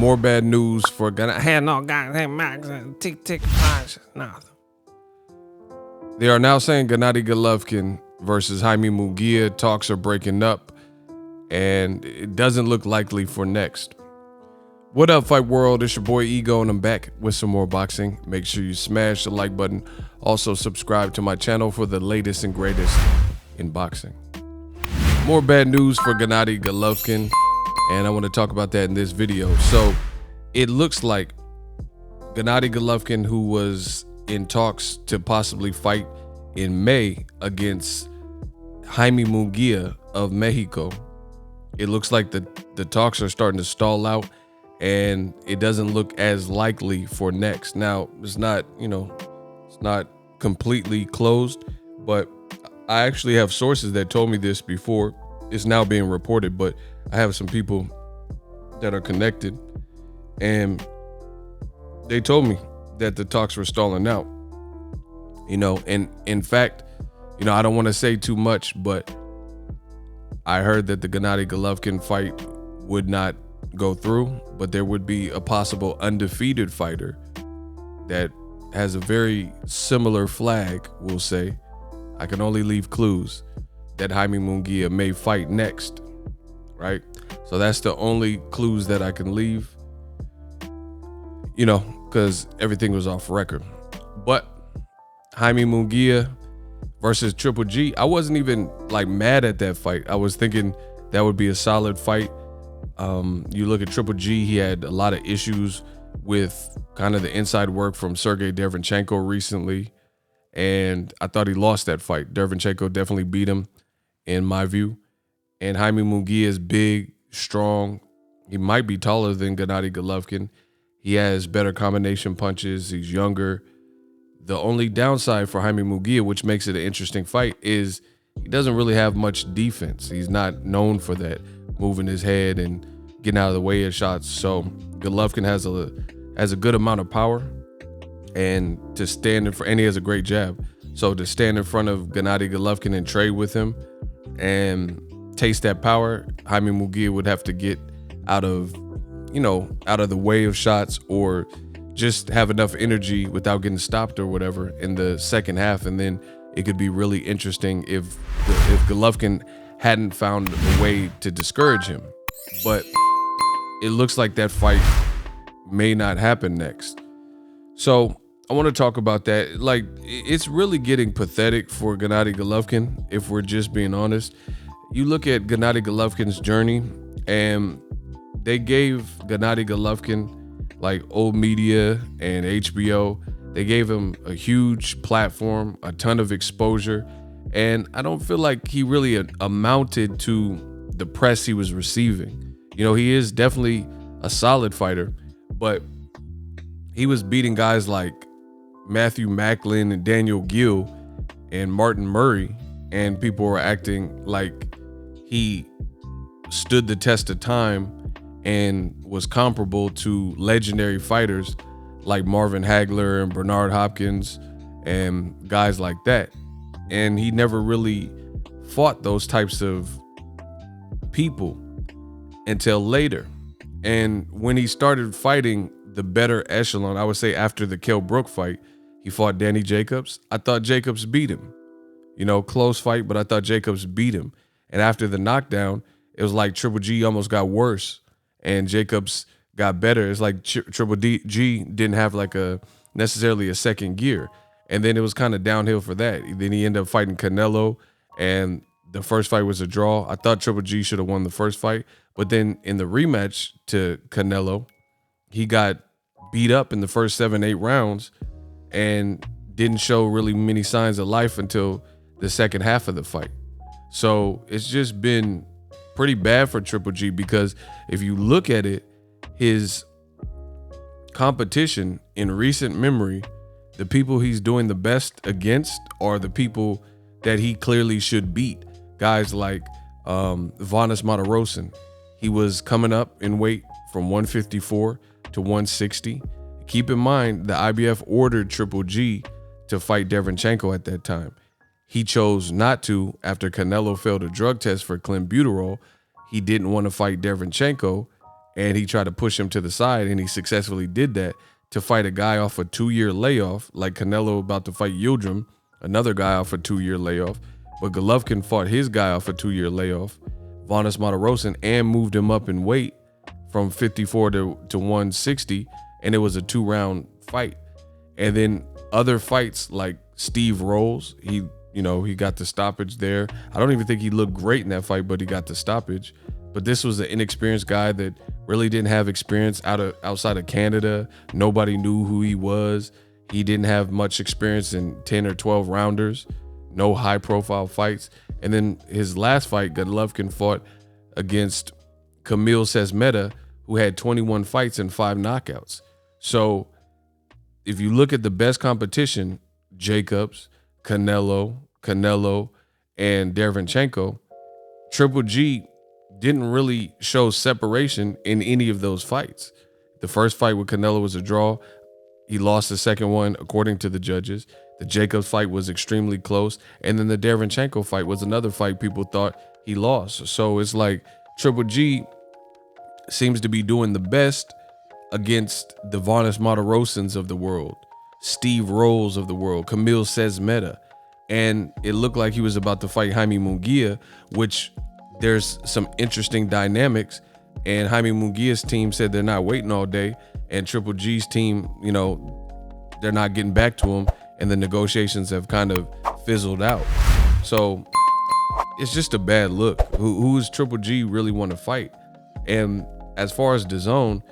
More bad news for Gennady. Had no goddamn max tick punch. Nothing. They are now saying Gennady Golovkin versus Jaime Munguia. Talks are breaking up, and it doesn't look likely for next. What up, Fight World? It's your boy Ego, and I'm back with some more boxing. Make sure you smash the like button. Also, subscribe to my channel for the latest and greatest in boxing. More bad news for Gennady Golovkin, and I want to talk about that in this video. So, it looks like Gennady Golovkin, who was in talks to possibly fight in May against Jaime Munguia of Mexico, it looks like the talks are starting to stall out, and it doesn't look as likely for next. Now, it's not, it's not completely closed, but I actually have sources that told me this before. It's now being reported, but I have some people that are connected, and they told me that the talks were stalling out. And in fact, I don't want to say too much, but I heard that the Gennady Golovkin fight would not go through, but there would be a possible undefeated fighter that has a very similar flag, we'll say. I can only leave clues that Jaime Munguia may fight next, right? So that's the only clues that I can leave, because everything was off record. But Jaime Munguia versus Triple G, I wasn't even mad at that fight. I was thinking that would be a solid fight. You look at Triple G, he had a lot of issues with kind of the inside work from Sergey Derevyanchenko recently, and I thought he lost that fight. Derevyanchenko definitely beat him, in my view. And Jaime Munguia is big, strong. He might be taller than Gennady Golovkin. He has better combination punches. He's younger. The only downside for Jaime Munguia, which makes it an interesting fight, is he doesn't really have much defense. He's not known for that, moving his head and getting out of the way of shots. So Golovkin has a good amount of power, and to stand in front, and he has a great jab. So to stand in front of Gennady Golovkin and trade with him and taste that power, Jaime Munguia would have to get out of the way of shots, or just have enough energy without getting stopped or whatever in the second half, and then it could be really interesting if Golovkin hadn't found a way to discourage him. But it looks like that fight may not happen next. So I want to talk about that. It's really getting pathetic for Gennady Golovkin, if we're just being honest. You look at Gennady Golovkin's journey, and they gave Gennady Golovkin, old media and HBO, they gave him a huge platform, a ton of exposure, and I don't feel like he really amounted to the press he was receiving. He is definitely a solid fighter, but he was beating guys like Matthew Macklin and Daniel Gill and Martin Murray, and people were acting like he stood the test of time and was comparable to legendary fighters like Marvin Hagler and Bernard Hopkins and guys like that. And he never really fought those types of people until later. And when he started fighting the better echelon, I would say after the Kell Brook fight, he fought Danny Jacobs. I thought Jacobs beat him. Close fight, but I thought Jacobs beat him. And after the knockdown, it was like Triple G almost got worse and Jacobs got better. It's like Triple G didn't have necessarily a second gear. And then it was kind of downhill for that. Then he ended up fighting Canelo, and the first fight was a draw. I thought Triple G should have won the first fight, but then in the rematch to Canelo, he got beat up in the first 7-8 rounds and didn't show really many signs of life until the second half of the fight. So it's just been pretty bad for Triple G, because if you look at it, his competition in recent memory, the people he's doing the best against are the people that he clearly should beat. Guys like Vanes Martirosyan. He was coming up in weight from 154 to 160. Keep in mind, the IBF ordered Triple G to fight Derevyanchenko at that time. He chose not to after Canelo failed a drug test for clenbuterol. He didn't want to fight Derevyanchenko, and he tried to push him to the side, and he successfully did that to fight a guy off a 2-year layoff, like Canelo about to fight Yildirim, another guy off a 2-year layoff. But Golovkin fought his guy off a 2-year layoff, Vanes Martirosyan, and moved him up in weight from 54 to 160, and it was a 2-round fight. And then other fights like Steve Rolls, he got the stoppage there. I don't even think he looked great in that fight, but he got the stoppage. But this was an inexperienced guy that really didn't have experience outside of Canada. Nobody knew who he was. He didn't have much experience in 10 or 12 rounders, no high profile fights. And then his last fight, Golovkin fought against Kamil Sesmeta, who had 21 fights and 5 knockouts. So if you look at the best competition, Jacobs, Canelo, and Derevyanchenko, Triple G didn't really show separation in any of those fights. The first fight with Canelo was a draw. He lost the second one, according to the judges. The Jacobs fight was extremely close. And then the Derevyanchenko fight was another fight people thought he lost. So it's like Triple G seems to be doing the best against the Vanes Martirosyans of the world, Steve Rolls of the world, Kamil Sesmeta. And it looked like he was about to fight Jaime Munguia, which there's some interesting dynamics. And Jaime Munguia's team said they're not waiting all day. And Triple G's team, they're not getting back to him. And the negotiations have kind of fizzled out. So it's just a bad look. Who's Triple G really want to fight? And as far as DAZN,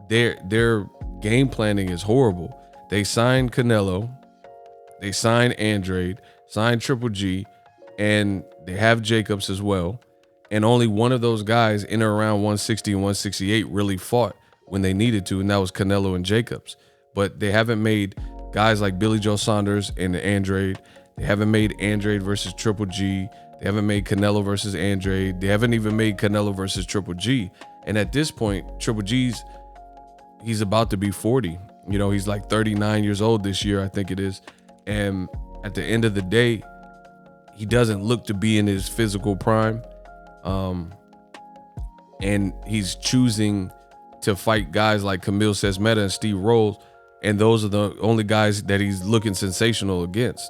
their game planning is horrible. They signed Canelo, they signed Andrade, signed Triple G, and they have Jacobs as well. And only one of those guys in or around 160 and 168 really fought when they needed to, and that was Canelo and Jacobs. But they haven't made guys like Billy Joe Saunders and Andrade. They haven't made Andrade versus Triple G. They haven't made Canelo versus Andrade. They haven't even made Canelo versus Triple G. And at this point, Triple G's, he's about to be 40. He's like 39 years old this year, I think it is. And at the end of the day, he doesn't look to be in his physical prime. And he's choosing to fight guys like Kamil Sesmeta and Steve Rolls, and those are the only guys that he's looking sensational against.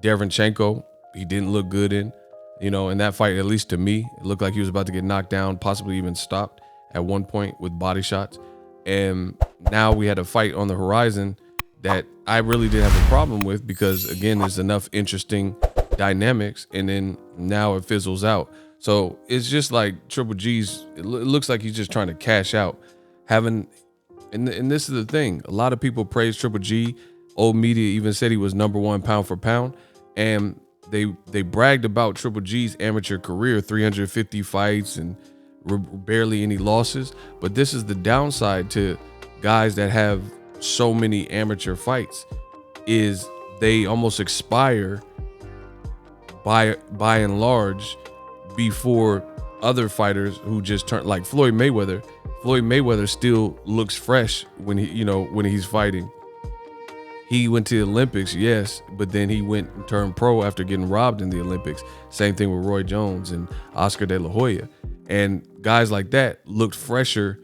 Derevyanchenko, he didn't look good in that fight, at least to me. It looked like he was about to get knocked down, possibly even stopped at one point with body shots. And now we had a fight on the horizon that I really didn't have a problem with because, again, there's enough interesting dynamics, and then now it fizzles out. So it's just like Triple G's, it looks like he's just trying to cash out. And this is the thing, a lot of people praise Triple G. Old media even said he was #1 pound for pound. And they bragged about Triple G's amateur career, 350 fights and barely any losses. But this is the downside to guys that have so many amateur fights, is they almost expire by and large before other fighters who just turn, like Floyd Mayweather. Floyd Mayweather still looks fresh when he's fighting. He went to the Olympics, yes, but then he went and turned pro after getting robbed in the Olympics. Same thing with Roy Jones and Oscar De La Hoya. And guys like that looked fresher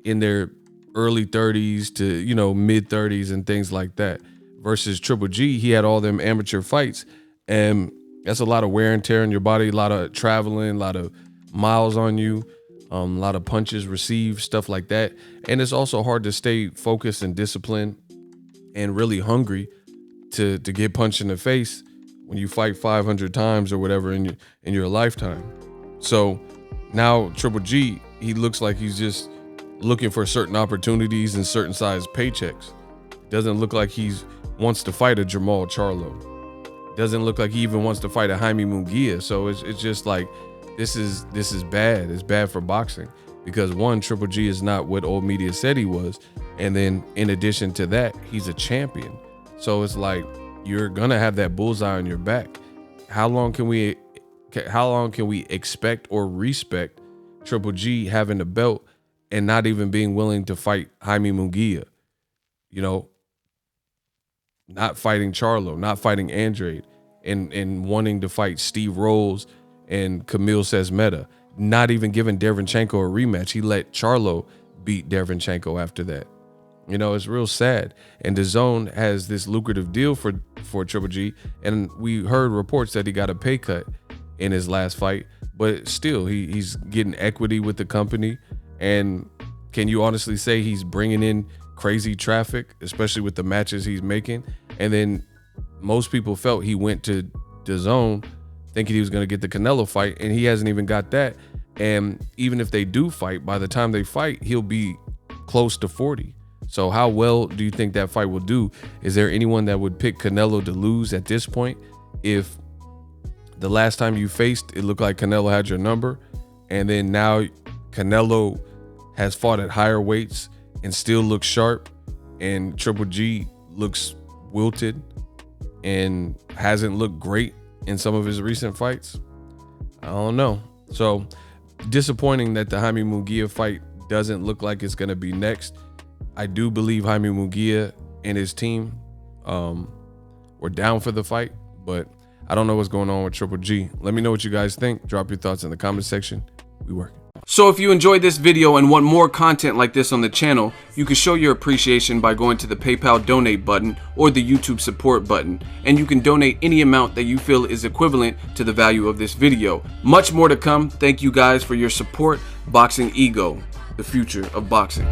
in their early 30s to, mid 30s and things like that. Versus Triple G, he had all them amateur fights, and that's a lot of wear and tear on your body, a lot of traveling, a lot of miles on you, a lot of punches received, stuff like that. And it's also hard to stay focused and disciplined and really hungry to get punched in the face when you fight 500 times or whatever in your lifetime. So now Triple G, he looks like he's just looking for certain opportunities and certain size paychecks. Doesn't look like he wants to fight a Jamal Charlo. Doesn't look like he even wants to fight a Jaime Munguia. So it's just like, this is bad. It's bad for boxing because, one, Triple G is not what old media said he was. And then in addition to that, he's a champion. So it's like, you're going to have that bullseye on your back. How long can we expect or respect Triple G having the belt and not even being willing to fight Jaime Munguia? Not fighting Charlo, not fighting Andrade, and wanting to fight Steve Rolls and Kamil Sesmeta, not even giving Derevyanchenko a rematch. He let Charlo beat Derevyanchenko after that. You know, it's real sad. And DAZN has this lucrative deal for Triple G, and we heard reports that he got a pay cut in his last fight, but still he's getting equity with the company. And can you honestly say he's bringing in crazy traffic, especially with the matches he's making? And then most people felt he went to DAZN thinking he was going to get the Canelo fight, and he hasn't even got that. And even if they do fight, by the time they fight, he'll be close to 40. So how well do you think that fight will do? Is there anyone that would pick Canelo to lose at this point? If the last time you faced, it looked like Canelo had your number, and then now Canelo has fought at higher weights and still looks sharp, and Triple G looks wilted and hasn't looked great in some of his recent fights? I don't know. So disappointing that the Jaime Munguia fight doesn't look like it's going to be next. I do believe Jaime Munguia and his team were down for the fight, but I don't know what's going on with Triple G. Let me know what you guys think. Drop your thoughts in the comment section. We working. So if you enjoyed this video and want more content like this on the channel, you can show your appreciation by going to the PayPal donate button or the YouTube support button, and you can donate any amount that you feel is equivalent to the value of this video. Much more to come. Thank you guys for your support. Boxingego, the future of boxing.